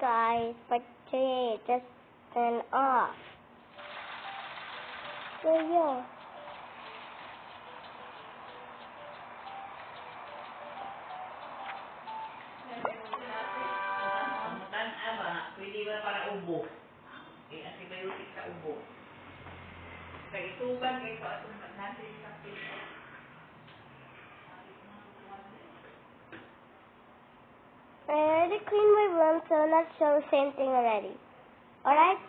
guys, but today it just turned off. So yeah. Pwede ba para ubo? Antibiotic sa ubo. Kaya ituban kayo sa atong natin sa pila. I already cleaned my room, so let's show the same thing already. Alright?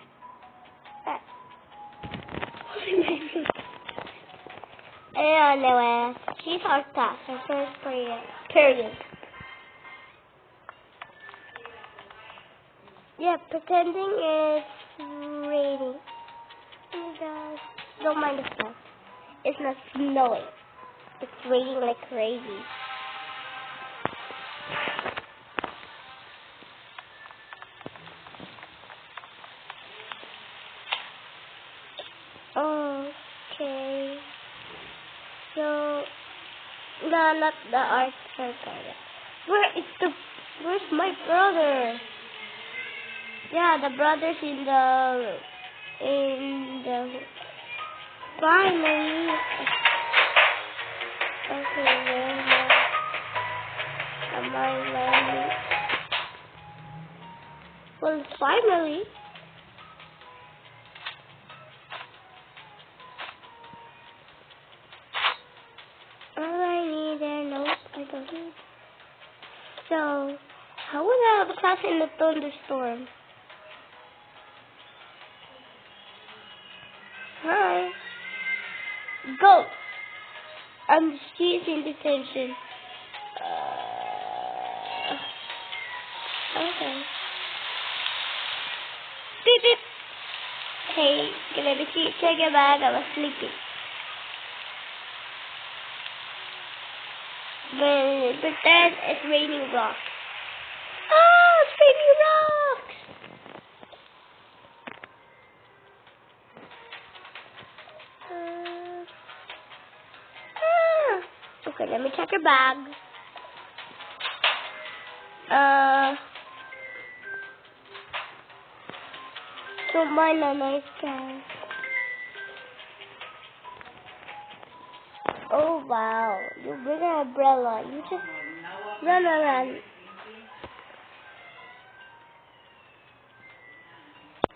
Anyway, she's our class, her first period. Yeah, pretending it's raining. Oh my gosh. Don't mind the snow. It's not snowing. It's raining like crazy. Okay. So, no, not the art circle. Where's my brother? Yeah, the brother's in the finally. Okay, am I ready? Well, finally. All I need there, nope, I don't need. So, how would I have a class in the thunderstorm? Hi. Go. She's in detention. Okay. Beep beep. Hey, can I take your bag? I was sleeping. But pretend it's raining rocks. Oh, it's raining rocks. Okay, let me check your bag. Don't mind a nice guy. Oh wow, you bring an umbrella. You just run around.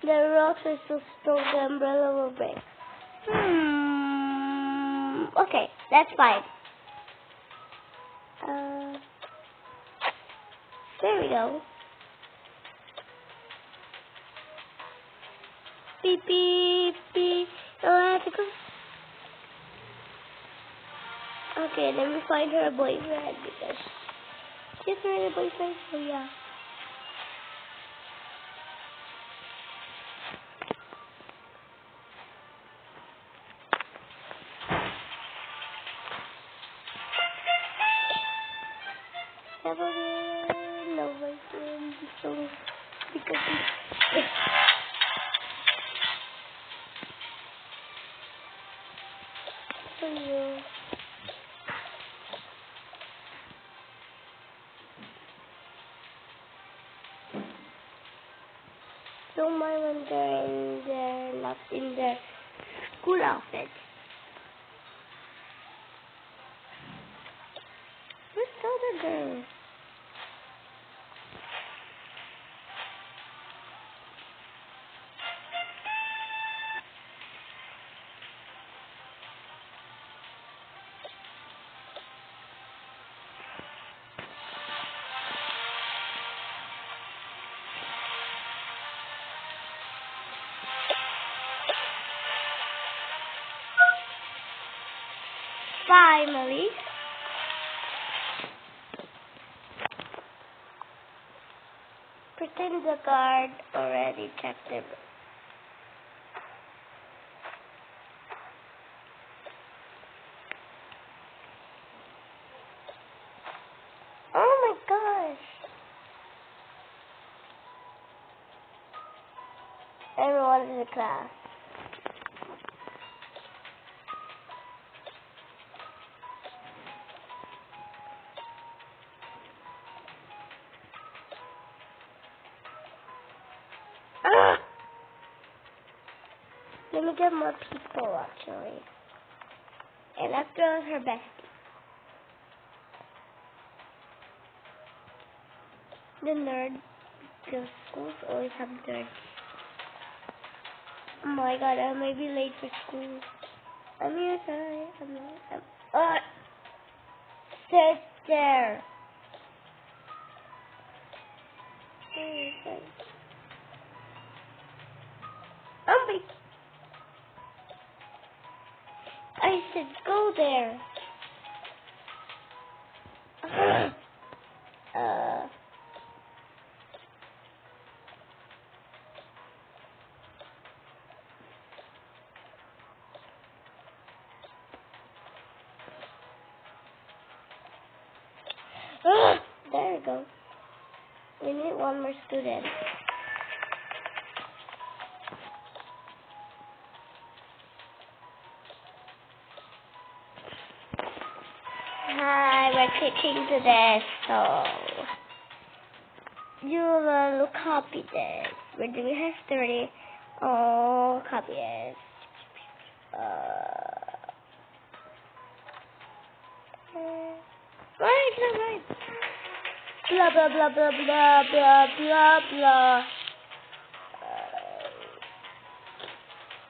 The rocks are so strong, the umbrella will break. Okay, that's fine. There we go. Beep, beep, beep. Oh, I have to go. Okay, let me find her a boyfriend because she's already a boyfriend, so yeah. No boyfriend, so because for you. Don't mind when they're not in their school outfit. Where's the other girl? Finally. Pretend the guard already checked him. Oh my gosh. Everyone in the class. Ah! Let me get more people, actually. And that girl is her bestie. The nerd girls' schools always have nerds. Oh my god, I may be late for school. I'm here, sorry. Sit there. Oh, I said go there. There you go. We need one more student. Hi, we're teaching today, so you will copy this. We're doing history. Oh, copy it. Right. Blah blah blah blah blah blah blah blah.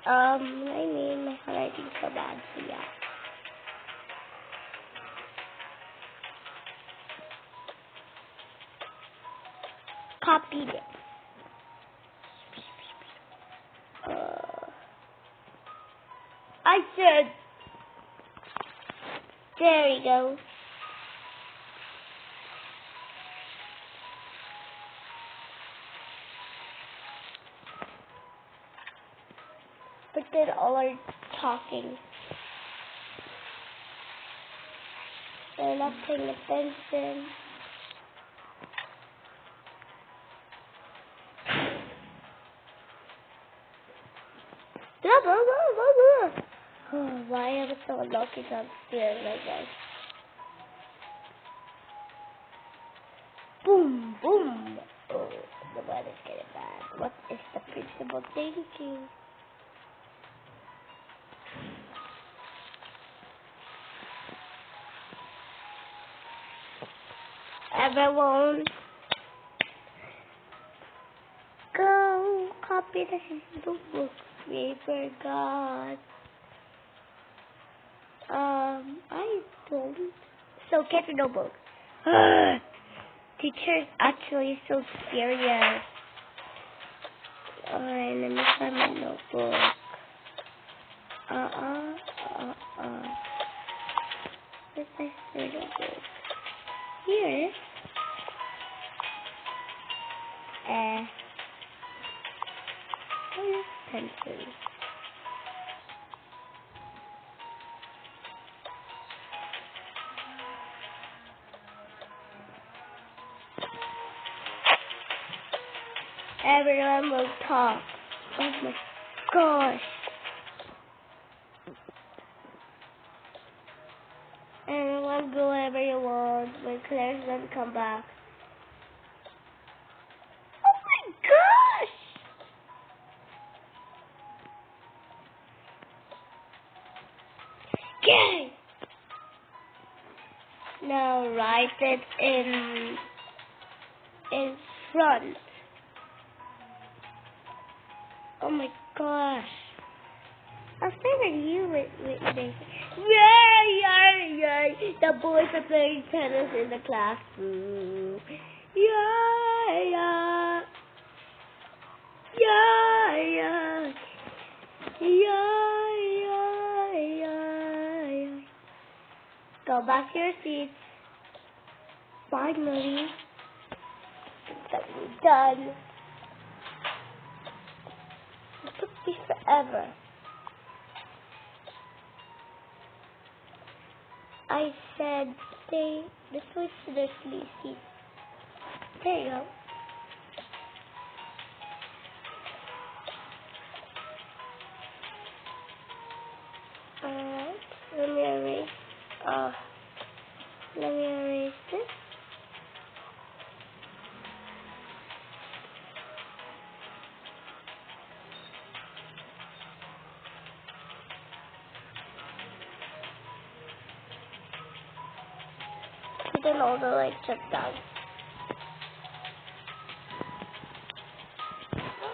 My handwriting's so bad, so yeah. Copy this. I said, there we go. But then all are talking. They're not paying attention. Blah, blah, blah, blah, blah. Oh, why am I so lucky upstairs like that? Boom, boom. Oh, the weather's getting bad. What is the principal thinking? Everyone, go copy the book we forgot. I don't. So get the notebook. Teacher's actually so serious. Alright, let me find my notebook. Where's my third notebook? Here. Where's pencil? Everyone will talk. Oh my gosh. Everyone go wherever you want when Claire's gonna come back. Oh my gosh! Yay! Now write it in front. Oh my gosh. I'll stay with you with this. Yay! The boys are playing tennis in the classroom. Yeah. Go back to your seats. Finally. It's done. It took me forever. I said stay. Let's switch to the seat. There you go. Alright, let me erase. Let me erase this. Pretend all the lights shut down.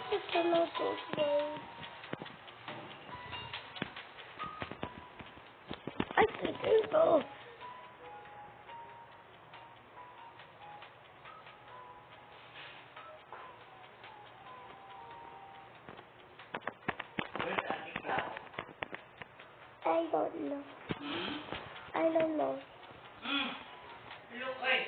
Pretend all those lights. I couldn't go. I don't know. I don't know. Look, wait.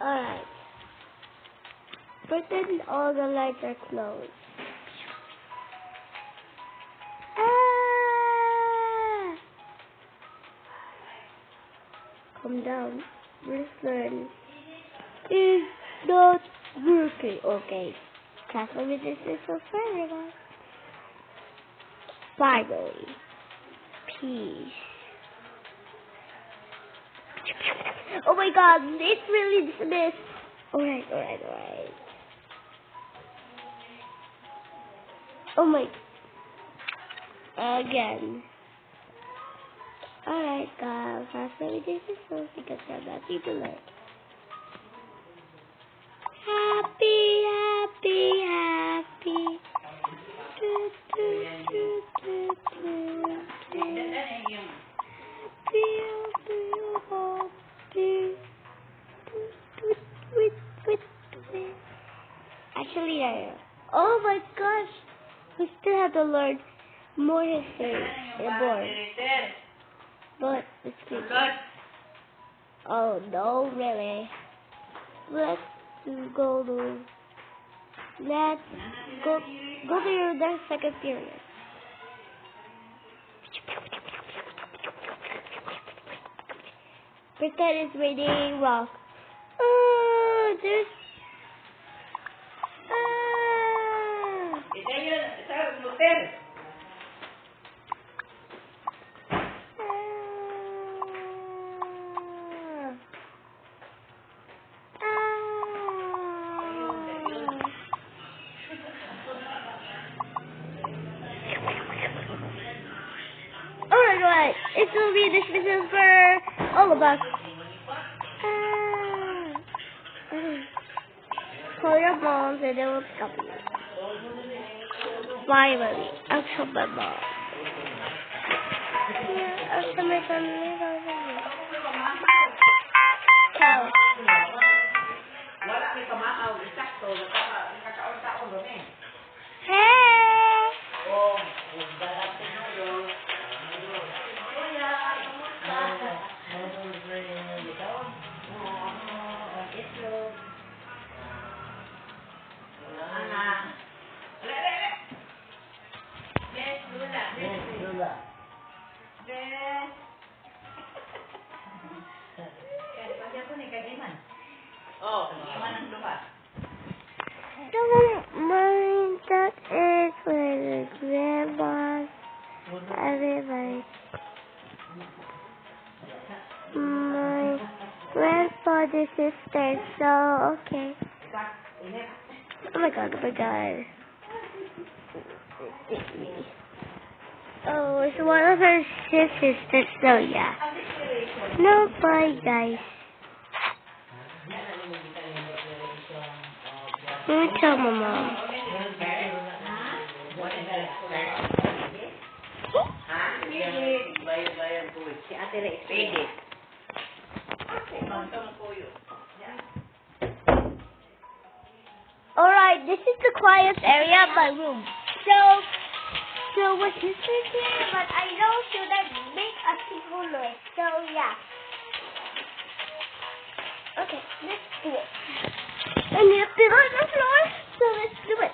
Alright. Pretend all the lights are closed. Ah! Calm down. Listen. It's not working. Okay. Castle with this is so fair, guys. Finally. Peace. Oh my god, it's really dismissed. Alright. Oh my. Again. Alright, guys. After this is so because I'm happy to learn. Happy. Actually, oh my gosh, we still have to learn more history in the board. But it's good. Oh no, really? Let's go to your second period. Pretend it's raining rock. Oh, there's. Alright, it will be dismissal for all of us. Call your moms and they will stop you. Finally, I'll show my mom. Yeah, I'll show my family. Ciao. Hey! Don't mind that is where the grandma's everybody. My grandfather's sister, so okay. Oh my god. Oh, it's one of her sisters, so yeah. No, bye guys. Let me tell my mom. Alright, this is the quiet area of my room. So what's this here? But I know should I make a single noise. So yeah. Okay, let's do it. I need a pillow on the floor, so let's do it.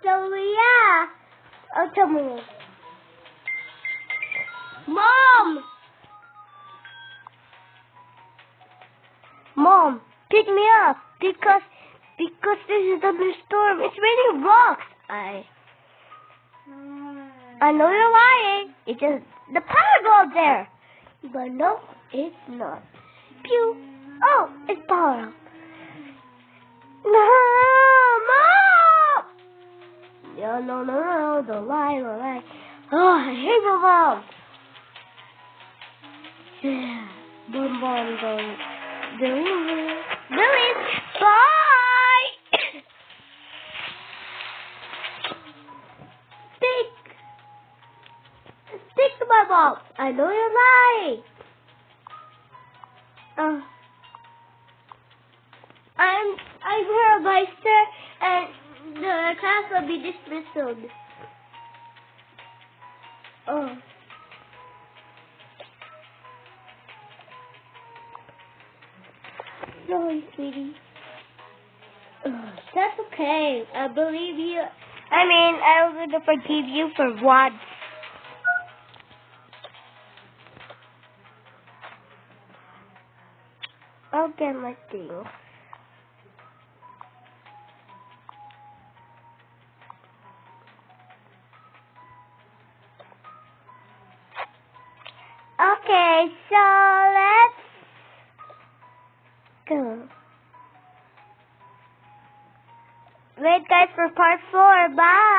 So yeah, Oh, tell me. Mom! Mom, pick me up because this is a thunderstorm. It's raining rocks. I know you're lying. It's just the power goes there. But no, it's not. Pew. Oh, it's power up. No, Mom! No, don't lie. Oh, I hate my mom. Yeah, Mom, don't. Billy, bye! Speak to my mom. I know you're lying. I'm her meister, and the class will be dismissed. Oh. No, sweetie. That's okay. I believe you. I will forgive you for once. I'll get my thing. Okay, so let's go. Wait, guys, for part 4. Bye.